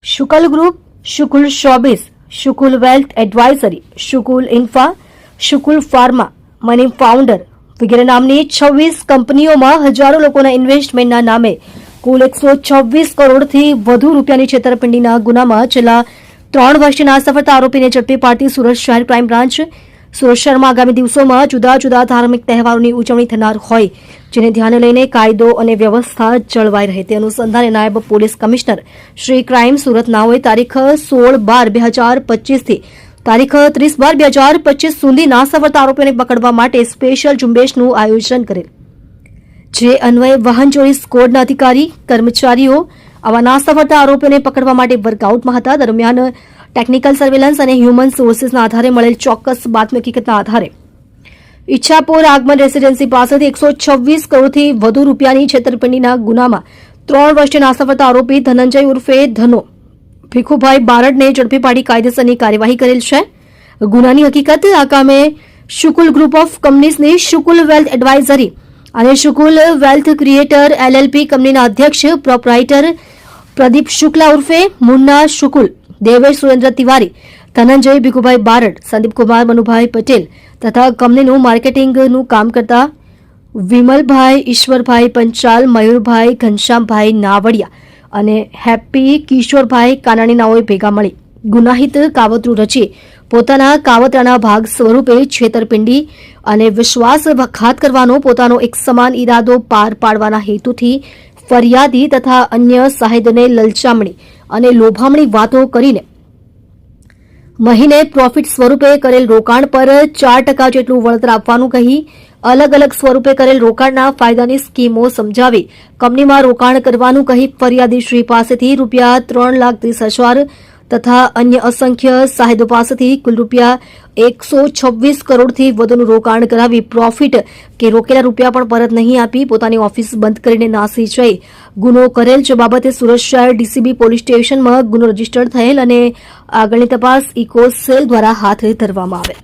Shukla group, Shukul showbiz, Shukul wealth advisory, Shukul infra, Shukul pharma, money founder વગેરે નામની 26 કંપનીઓમાં હજારો લોકોના ઇન્વેસ્ટમેન્ટના નામે કુલ 126 કરોડથી વધુ રૂપિયાની છેતરપિંડીના ગુનામાં છેલ્લા 3 વર્ષથી નાસફળતા આરોપીને ઝડપી પાડતી સુરત શહેર ક્રાઇમ બ્રાન્ચ સુરત શહેરમાં આગામી દિવસોમાં જુદા જુદા ધાર્મિક તહેવારોની ઉજવણી થનાર હોય જેને ધ્યાને લઈને કાયદો અને વ્યવસ્થા જળવાઈ રહે તે અનુસંધાને નાયબ police commissioner Shri crime Surat નાઓએ તારીખ 16/12/2025 થી તારીખ 30/12/2025 સુધી નાસફળતા આરોપીઓને પકડવા માટે સ્પેશિયલ ઝુંબેશનું આયોજન કરેલ, જે અન્વયે વાહન ચોરી સ્કોડના અધિકારી કર્મચારીઓ આવા નાસફળતા આરોપીઓને પકડવા માટે વર્કઆઉટમાં હતા. દરમિયાન ટેકનિકલ સર્વેલન્સ અને હ્યુમન સોર્સિસના આધારે મળેલ ચોક્કસ બાતમી હકીકતના આધારે ઈચ્છાપુર આગમન રેસીડેન્સી પાસેથી 126 કરોડથી વધુ રૂપિયાની છેતરપિંડીના ગુનામાં 3 વર્ષીય નાસફળતા આરોપી ધનંજય ઉર્ફે ધનો ભીખુભાઈ બારડને ઝડપી પાડી કાયદેસરની કાર્યવાહી કરેલ છે. ગુનાની હકીકત આ કામે શુકુલ ગ્રુપ ઓફ કંપનીઝની શુકુલ વેલ્થ એડવાઇઝરી અને શુકુલ વેલ્થ ક્રિએટર એલએલપી કંપનીના અધ્યક્ષ પ્રોપરાઇટર પ્રદીપ શુક્લા ઉર્ફે મુન્ના શુકુલ, દેવેશ સુરેન્દ્ર તિવારી, ધનંજય ભીખુભાઈ બારડ, સંદીપકુમાર મનુભાઈ પટેલ તથા કંપનીનું માર્કેટિંગનું કામ કરતા વિમલભાઈ ઈશ્વરભાઈ પંચાલ, મયુરભાઈ ઘનશ્યામભાઈ નાવડિયા અને હેપ્પી કિશોરભાઈ કાનાણી નાઓએ ભેગા મળી ગુનાહિત કાવતરું રચી પોતાના કાવતરાના ભાગ સ્વરૂપે છેતરપિંડી અને વિશ્વાસઘાત કરવાનો પોતાનો એક સમાન ઈરાદો પાર પાડવાના હેતુથી ફરિયાદી તથા અન્ય સાહિદને લલચામણી અને લોભામણી વાતો કરીને મહિને પ્રોફિટ સ્વરૂપે કરેલ રોકાણ પર 4% જેટલું વળતર આપવાનું કહી અલગ અલગ સ્વરૂપે કરેલ રોકાણના ફાયદાની સ્કીમો સમજાવી કંપનીમાં રોકાણ કરવાનું કહી ફરિયાદી શ્રી પાસેથી રૂપિયા 3,30,000 તથા અન્ય અસંખ્ય સાહિદો પાસેથી કુલ રૂપિયા 126 કરોડથી વધુનું રોકાણ કરાવી પ્રોફિટ કે રોકેલા રૂપિયા પણ પરત નહીં આપી પોતાની ઓફિસ બંધ કરીને નાસી જઈ ગુનો કરેલ, જે બાબતે સુરત શહેર ડીસીબી પોલીસ સ્ટેશનમાં ગુનો રજીસ્ટર થયેલ અને આગળની તપાસ ઇકો સેલ દ્વારા હાથ ધરવામાં આવેલ.